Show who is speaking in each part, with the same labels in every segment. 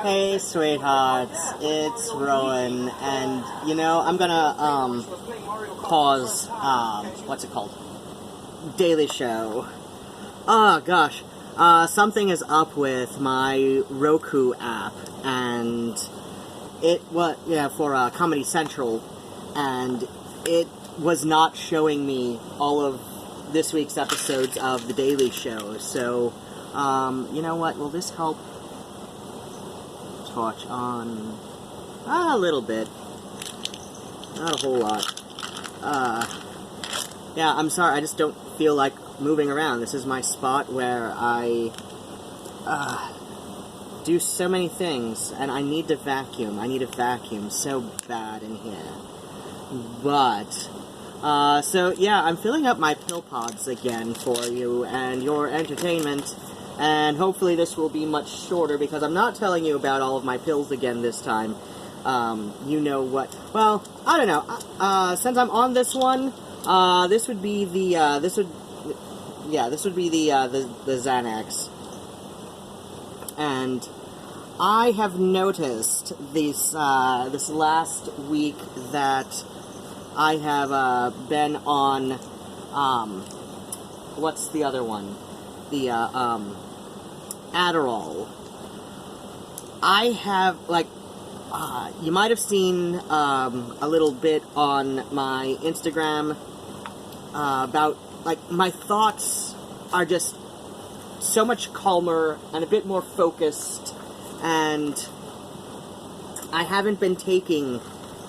Speaker 1: Hey, sweethearts, it's Rowan, and, you know, I'm gonna, pause, what's it called? Daily Show. Oh, gosh. Something is up with my Roku app, and for Comedy Central, and it was not showing me all of this week's episodes of The Daily Show, so, you know what, will this help touch on a little bit? Not a whole lot. Yeah, I'm sorry, I just don't feel like moving around. This is my spot where I, do so many things, and I need to vacuum. I need a vacuum so bad in here. But, so yeah, I'm filling up my pill pods again for you and your entertainment, and hopefully this will be much shorter because I'm not telling you about all of my pills again this time. You know what? Well, I don't know. Since I'm on this one, this would be the Xanax. And I have noticed this last week that I have been on what's the other one? The Adderall. I have you might have seen a little bit on my Instagram about my thoughts are just so much calmer and a bit more focused, and I haven't been taking,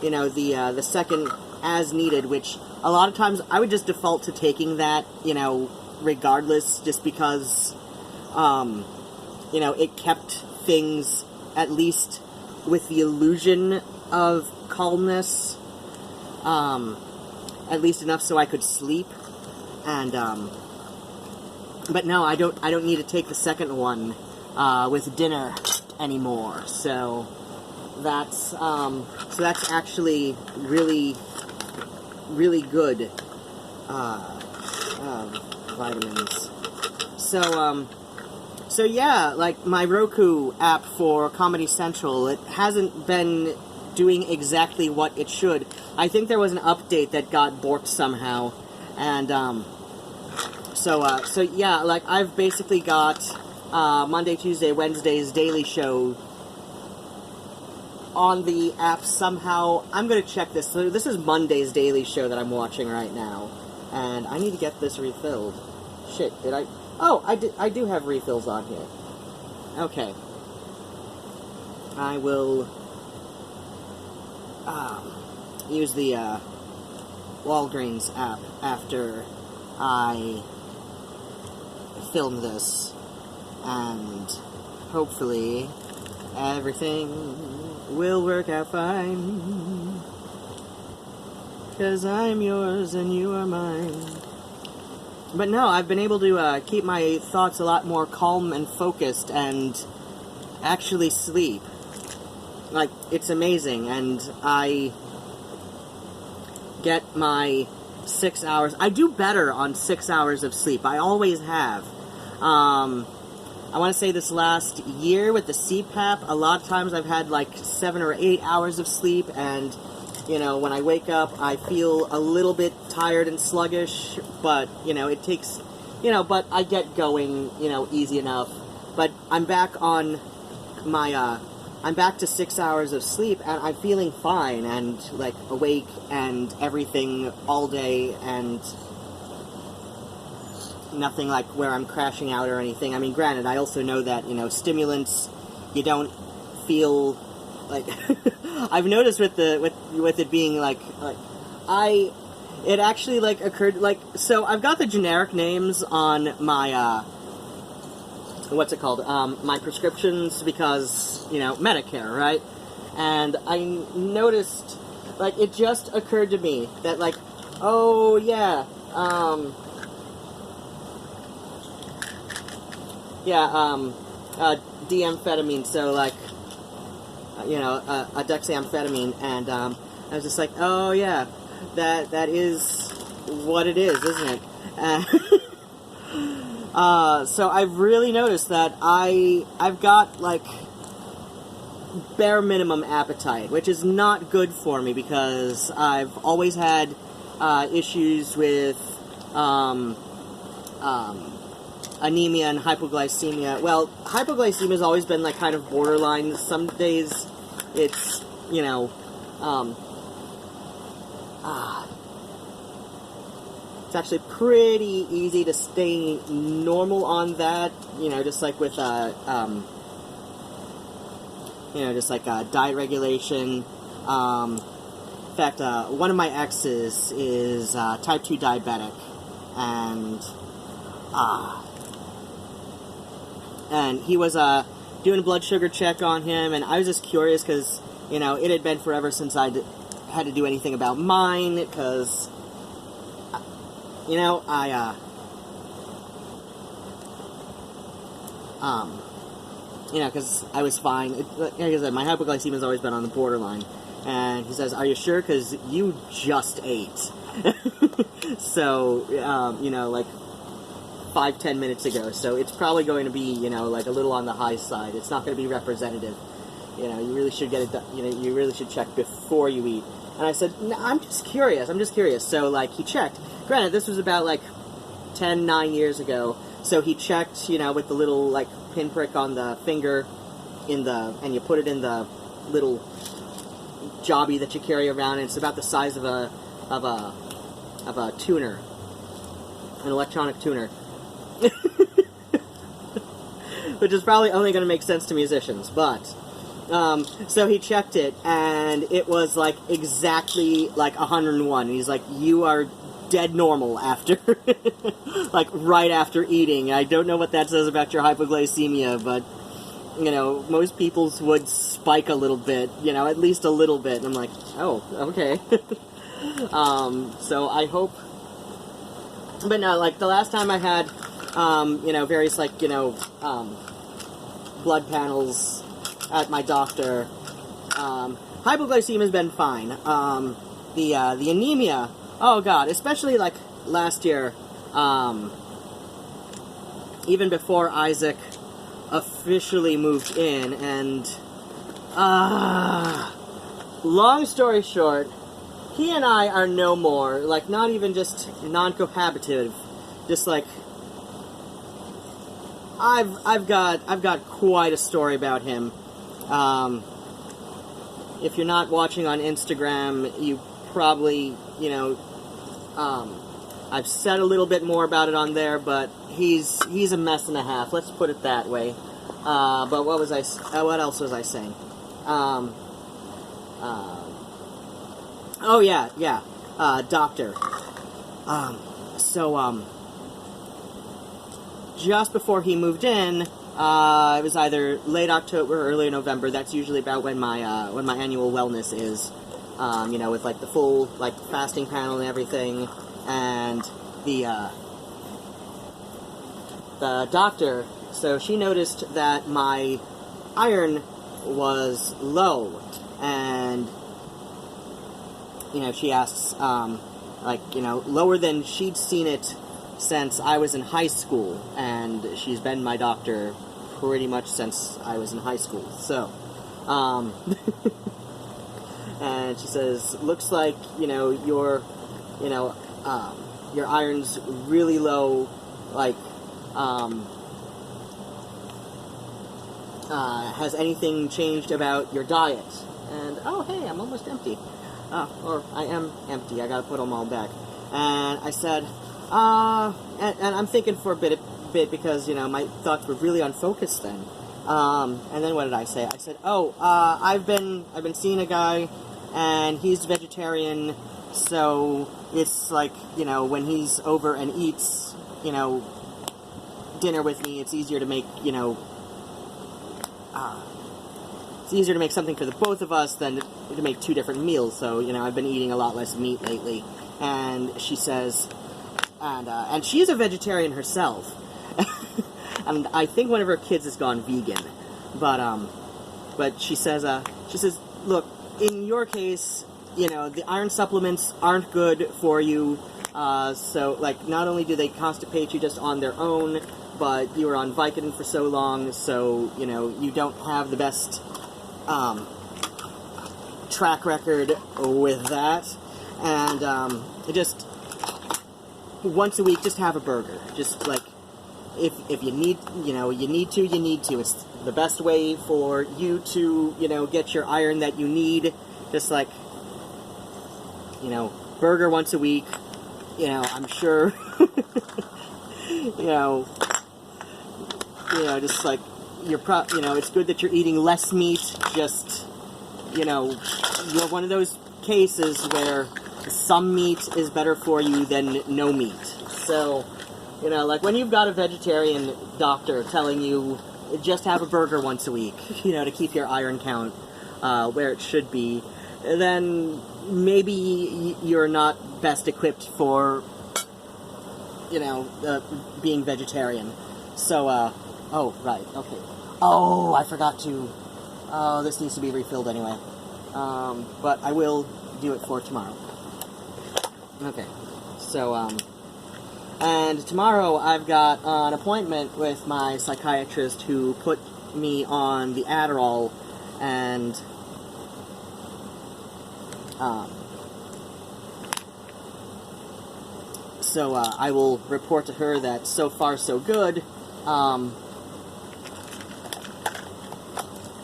Speaker 1: the second as needed, which a lot of times I would just default to taking that, regardless, just because, it kept things, at least with the illusion of calmness, at least enough so I could sleep, and, but no, I don't need to take the second one, with dinner anymore, so that's actually really, really good, vitamins. So yeah, my Roku app for Comedy Central, it hasn't been doing exactly what it should. I think there was an update that got borked somehow, and, so yeah, I've basically got, Monday, Tuesday, Wednesday's Daily Show on the app somehow. I'm gonna check this. So this is Monday's Daily Show that I'm watching right now, and I need to get this refilled. Shit, did I? Oh, I do have refills on here. Okay. I will, use the, Walgreens app after I film this, and hopefully everything will work out fine, 'cause I'm yours and you are mine. But no, I've been able to keep my thoughts a lot more calm and focused and actually sleep. It's amazing, and I get my 6 hours. I do better on 6 hours of sleep. I always have. I want to say this last year with the CPAP, a lot of times I've had 7 or 8 hours of sleep, and, when I wake up, I feel a little bit tired and sluggish, but, it takes, but I get going, easy enough. But I'm back on my, I'm back to 6 hours of sleep, and I'm feeling fine, and, awake, and everything all day, and nothing where I'm crashing out or anything. I mean, granted, I also know that, stimulants, you don't feel, I've noticed with it being, it actually, occurred, so I've got the generic names on my, what's it called, my prescriptions, because, Medicare, right? And I noticed, it just occurred to me that, oh, yeah, D-amphetamine, so, a dexamphetamine, and, I was just oh, yeah, that is what it is, isn't it? So I've really noticed that I've got, bare minimum appetite, which is not good for me because I've always had issues with anemia and hypoglycemia. Well, hypoglycemia has always been like kind of borderline. Some days it's, you know, it's actually pretty easy to stay normal on that, you know, just like with, just like diet regulation. In fact, one of my exes is type 2 diabetic, and he was doing a blood sugar check on him, and I was just curious because, you know, it had been forever since I had to do anything about mine, because, you know, because I was fine. Like I said, my hypoglycemia has always been on the borderline. And he says, "Are you sure? Because you just ate." So, you know, like 5-10 minutes ago. So it's probably going to be, you know, like a little on the high side. It's not going to be representative. You know, you really should get it done. You know, you really should check before you eat. And I said, "No, I'm just curious. So, like, he checked. Granted, this was about, like, 9 years ago. So he checked, you know, with the little, like, pinprick on the finger and you put it in the little jobby that you carry around, and it's about the size of a tuner. An electronic tuner. Which is probably only going to make sense to musicians, but... so he checked it, and it was, like, exactly, like, 101. He's like, "You are dead normal after, like, right after eating." I don't know what that says about your hypoglycemia, but, you know, most people's would spike a little bit, you know, at least a little bit. And I'm like, oh, okay. So I hope... But no, like, the last time I had, you know, various, like, you know, blood panels at my doctor, hypoglycemia has been fine. The anemia, oh god, especially, like, last year, even before Isaac officially moved in, and, long story short, he and I are no more, like, not even just non-cohabitative, just, like, I've got quite a story about him. If you're not watching on Instagram, you probably, you know, I've said a little bit more about it on there, but he's a mess and a half. Let's put it that way. But what else was I saying? Doctor. Just before he moved in, it was either late October or early November. That's usually about when my annual wellness is. You know, with, like, the full, like, fasting panel and everything, and the doctor, so she noticed that my iron was low, and, you know, she asks, like, you know, lower than she'd seen it since I was in high school, and she's been my doctor pretty much since I was in high school, so, and she says, "Looks like, you know, your iron's really low, like, has anything changed about your diet?" And, oh, hey, I'm almost empty. Or I am empty, I gotta put them all back. And I said, and I'm thinking for a bit because, you know, my thoughts were really unfocused then. And then what did I say? I said, I've been seeing a guy, and he's vegetarian, so it's like, you know, when he's over and eats, you know, dinner with me, it's easier to make, you know, it's easier to make something for the both of us than to make two different meals, so, you know, I've been eating a lot less meat lately. And she says, and she's a vegetarian herself, and I think one of her kids has gone vegan, but she says, "Look, in your case, you know, the iron supplements aren't good for you, so, like, not only do they constipate you just on their own, but you were on Vicodin for so long, so, you know, you don't have the best track record with that, and just once a week, just have a burger. Just like if you need, you need to. It's the best way for you to, get your iron that you need. Just like, burger once a week. I'm sure. Just like it's good that you're eating less meat. Just, you're one of those cases where some meat is better for you than no meat. So, like when you've got a vegetarian doctor telling you just have a burger once a week, to keep your iron count where it should be, then maybe you're not best equipped for, being vegetarian. So, oh, right, okay. Oh, I forgot to, this needs to be refilled anyway. But I will do it for tomorrow. Okay, so, and tomorrow I've got an appointment with my psychiatrist who put me on the Adderall, and, so I will report to her that so far so good,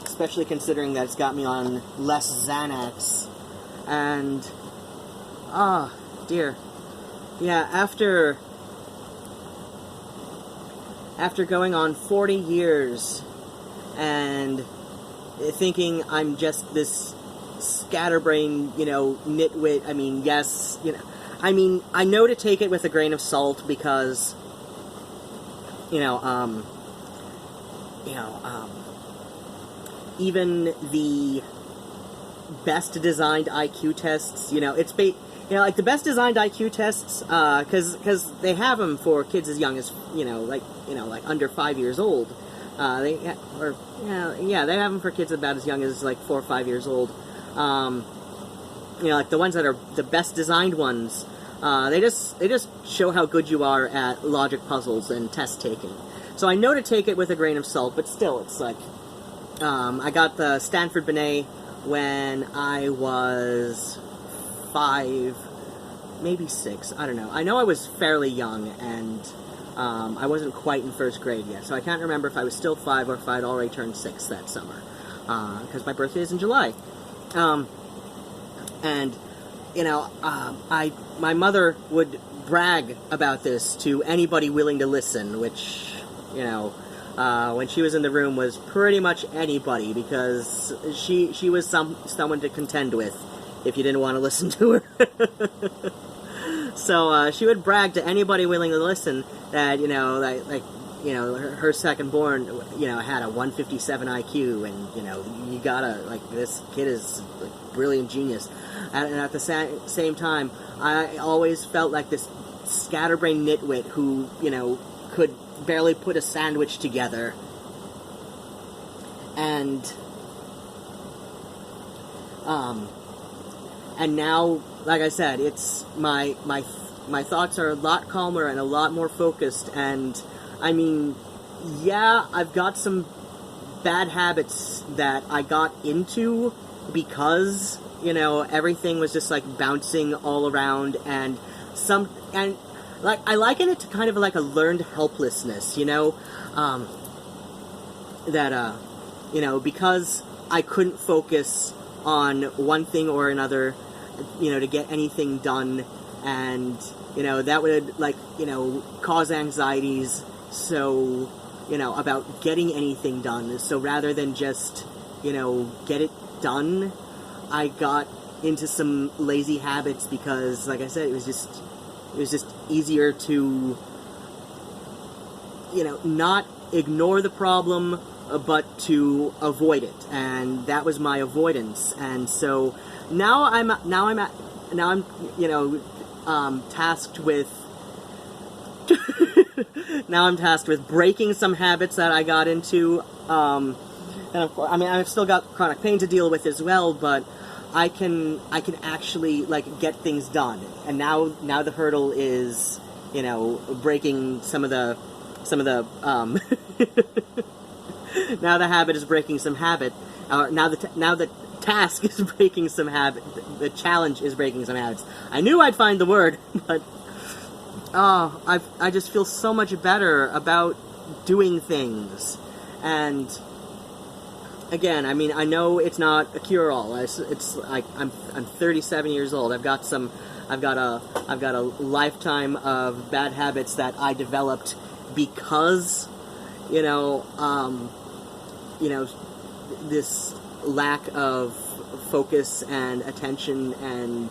Speaker 1: especially considering that it's got me on less Xanax, and, dear, yeah, after going on 40 years and thinking I'm just this scatterbrain, nitwit, I mean, yes, I know to take it with a grain of salt because, even the best designed IQ tests, like the best designed IQ tests, because they have them for kids as young as, like under 5 years old. They have them for kids about as young as like 4 or 5 years old. Like the ones that are the best designed ones, they just show how good you are at logic puzzles and test taking. So I know to take it with a grain of salt, but still, it's like, I got the Stanford Binet when I was 5, maybe 6, I don't know. I know I was fairly young, and I wasn't quite in first grade yet, so I can't remember if I was still 5 or if I'd already turned 6 that summer, because my birthday is in July. And, my mother would brag about this to anybody willing to listen, which, when she was in the room was pretty much anybody, because she was someone to contend with if you didn't want to listen to her. So she would brag to anybody willing to listen that, her second born, had a 157 IQ, and, you gotta, this kid is a brilliant genius. And at the same time, I always felt like this scatterbrain nitwit who, could barely put a sandwich together. And now, like I said, it's my thoughts are a lot calmer and a lot more focused, and I mean, yeah, I've got some bad habits that I got into because, everything was just like bouncing all around, and like, I liken it to kind of like a learned helplessness, that, because I couldn't focus on one thing or another, to get anything done, and, that would, like, cause anxieties, so, about getting anything done. So rather than just, get it done, I got into some lazy habits because, like I said, it was just easier to, not ignore the problem, but to avoid it, and that was my avoidance. And so now I'm tasked with breaking some habits that I got into. And of course, I've still got chronic pain to deal with as well, but I can actually get things done. And now the hurdle is, breaking some of the now the habit is breaking some habit, now the task is breaking some habit. The challenge is breaking some habits. I knew I'd find the word, but I just feel so much better about doing things. And again, I mean, I know it's not a cure-all. It's like I'm 37 years old. I've got a lifetime of bad habits that I developed because, this lack of focus and attention, and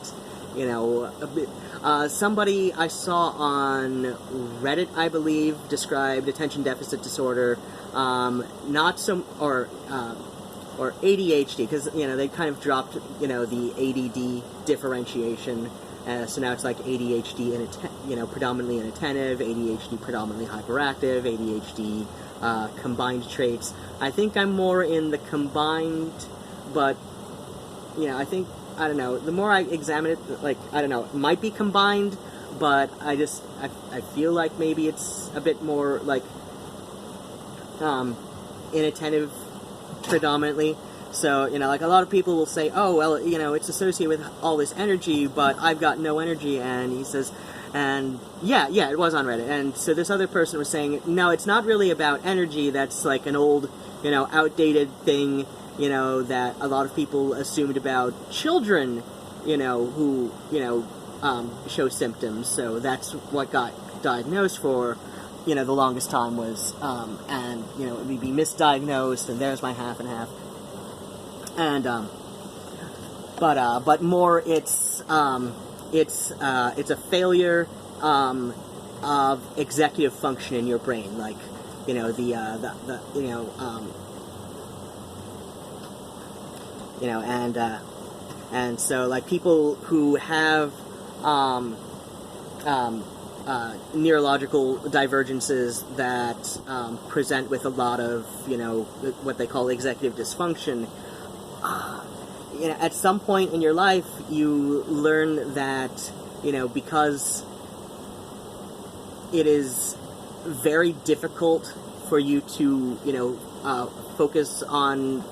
Speaker 1: somebody I saw on Reddit, I believe, described attention deficit disorder, or ADHD, because they kind of dropped the ADD differentiation. So now it's like ADHD and predominantly inattentive, ADHD predominantly hyperactive, ADHD combined traits. I think I'm more in the combined, but I don't know. The more I examine it, it might be combined, but I feel like maybe it's a bit more like inattentive predominantly. So, like a lot of people will say, oh, well, it's associated with all this energy, but I've got no energy, and he says, and yeah, it was on Reddit, and so this other person was saying, no, it's not really about energy, that's like an old, outdated thing, that a lot of people assumed about children, who, show symptoms, so that's what got diagnosed for, the longest time was, and, it would be misdiagnosed, and there's my half and half. And but more it's a failure of executive function in your brain, like and so like people who have neurological divergences that present with a lot of what they call executive dysfunction. At some point in your life, you learn that, because it is very difficult for you to, focus on,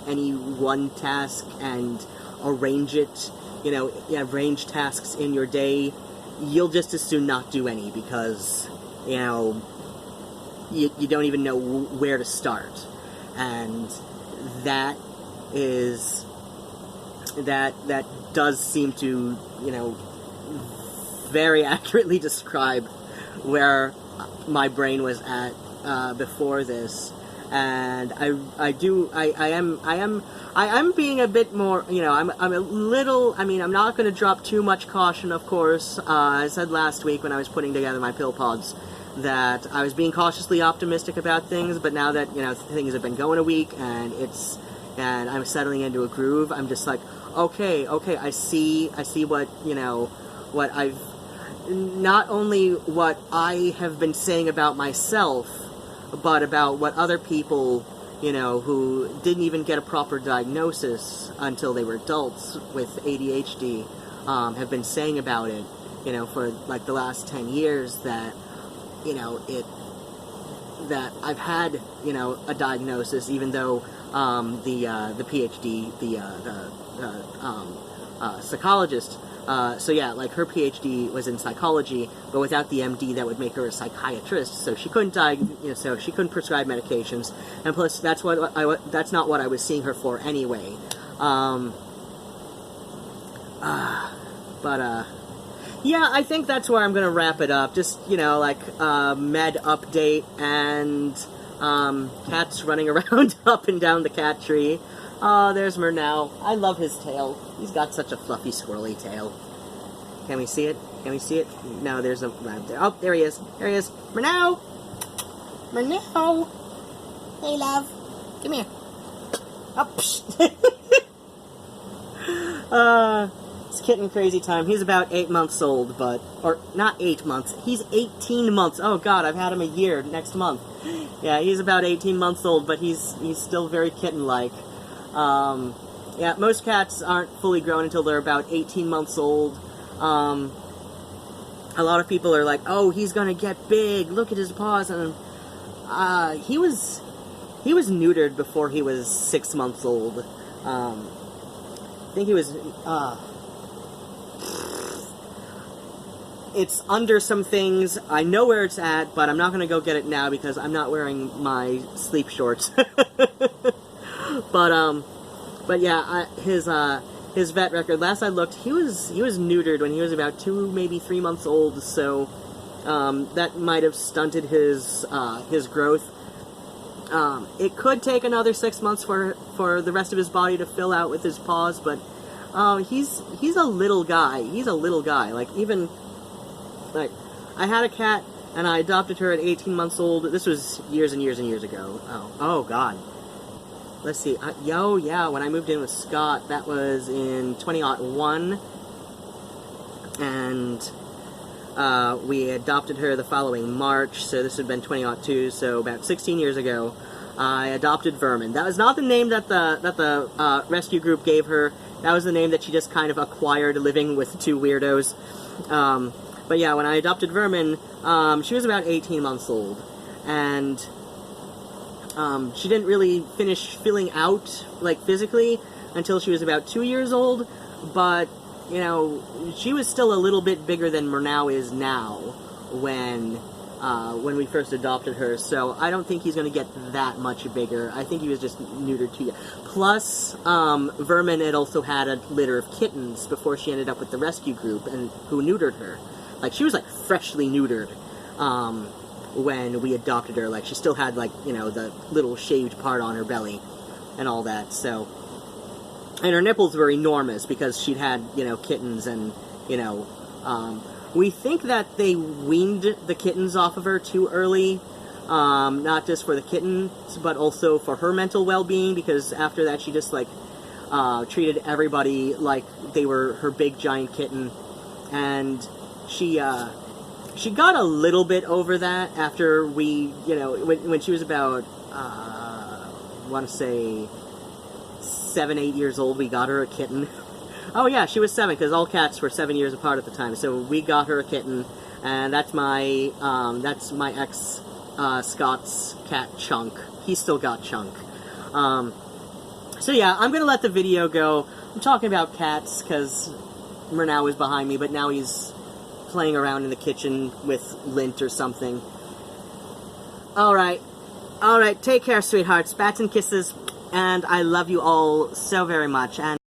Speaker 1: any one task and arrange it, arrange tasks in your day, you'll just as soon not do any because, you don't even know where to start. And that does seem to, very accurately describe where my brain was at before this, and I am being a bit more, I'm a little, I'm not going to drop too much caution, of course. I said last week when I was putting together my pill pods that I was being cautiously optimistic about things, but now that, things have been going a week and I'm settling into a groove, I'm just like, okay, I see what, what I've, not only what I have been saying about myself, but about what other people, who didn't even get a proper diagnosis until they were adults with ADHD, have been saying about it, for like the last 10 years that, that I've had, a diagnosis, even though the PhD, the psychologist, so yeah, like her PhD was in psychology, but without the MD that would make her a psychiatrist, so she couldn't so she couldn't prescribe medications, and plus that's not what I was seeing her for anyway. Yeah, I think that's where I'm gonna wrap it up. Just, med update and cats running around up and down the cat tree. Oh, there's Murnau. I love his tail. He's got such a fluffy, squirrely tail. Can we see it? Can we see it? No, there's a rabbit there. Oh, there he is. There he is. Murnau! Murnau! Hey, love. Come here. Oh, it's kitten crazy time. He's about 8 months old, or not 8 months. He's 18 months. Oh God, I've had him a year next month. Yeah, he's about 18 months old, but he's still very kitten-like. Yeah, most cats aren't fully grown until they're about 18 months old. A lot of people are like, oh, he's gonna get big, look at his paws, and he was he was neutered before he was 6 months old. I think he was, it's under some things. I know where it's at, but I'm not going to go get it now because I'm not wearing my sleep shorts. But yeah, his vet record, last I looked, he was neutered when he was about 2, maybe 3 months old, so that might have stunted his growth. It could take another 6 months for the rest of his body to fill out with his paws, but he's a little guy. He's a little guy. Like, even, like, I had a cat, and I adopted her at 18 months old. This was years and years and years ago. Oh God. Let's see. Yeah, when I moved in with Scott, that was in 2001, and we adopted her the following March, so this had been 2002, so about 16 years ago, I adopted Vermin. That was not the name that the rescue group gave her. That was the name that she just kind of acquired living with 2 weirdos. But yeah, when I adopted Vermin, she was about 18 months old, and she didn't really finish filling out, like, physically until she was about 2 years old, but, you know, she was still a little bit bigger than Murnau is now when we first adopted her, so I don't think he's going to get that much bigger. I think he was just neutered too young. Plus, Vermin had also had a litter of kittens before she ended up with the rescue group, and who neutered her. Like, she was, like, freshly neutered, when we adopted her. Like, she still had, like, you know, the little shaved part on her belly and all that, so. And her nipples were enormous because she'd had, you know, kittens, and, you know, we think that they weaned the kittens off of her too early, not just for the kittens, but also for her mental well-being, because after that she just, like, treated everybody like they were her big giant kitten, and she got a little bit over that after we, you know, when she was about, I want to say 7, 8 years old, we got her a kitten. Oh yeah, she was 7, because all cats were 7 years apart at the time, so we got her a kitten, and that's my ex, Scott's cat, Chunk. He still got Chunk. So yeah, I'm gonna let the video go. I'm talking about cats, because Murnau is behind me, but now he's playing around in the kitchen with lint or something. Alright, take care, sweethearts. Bats and kisses, and I love you all so very much, and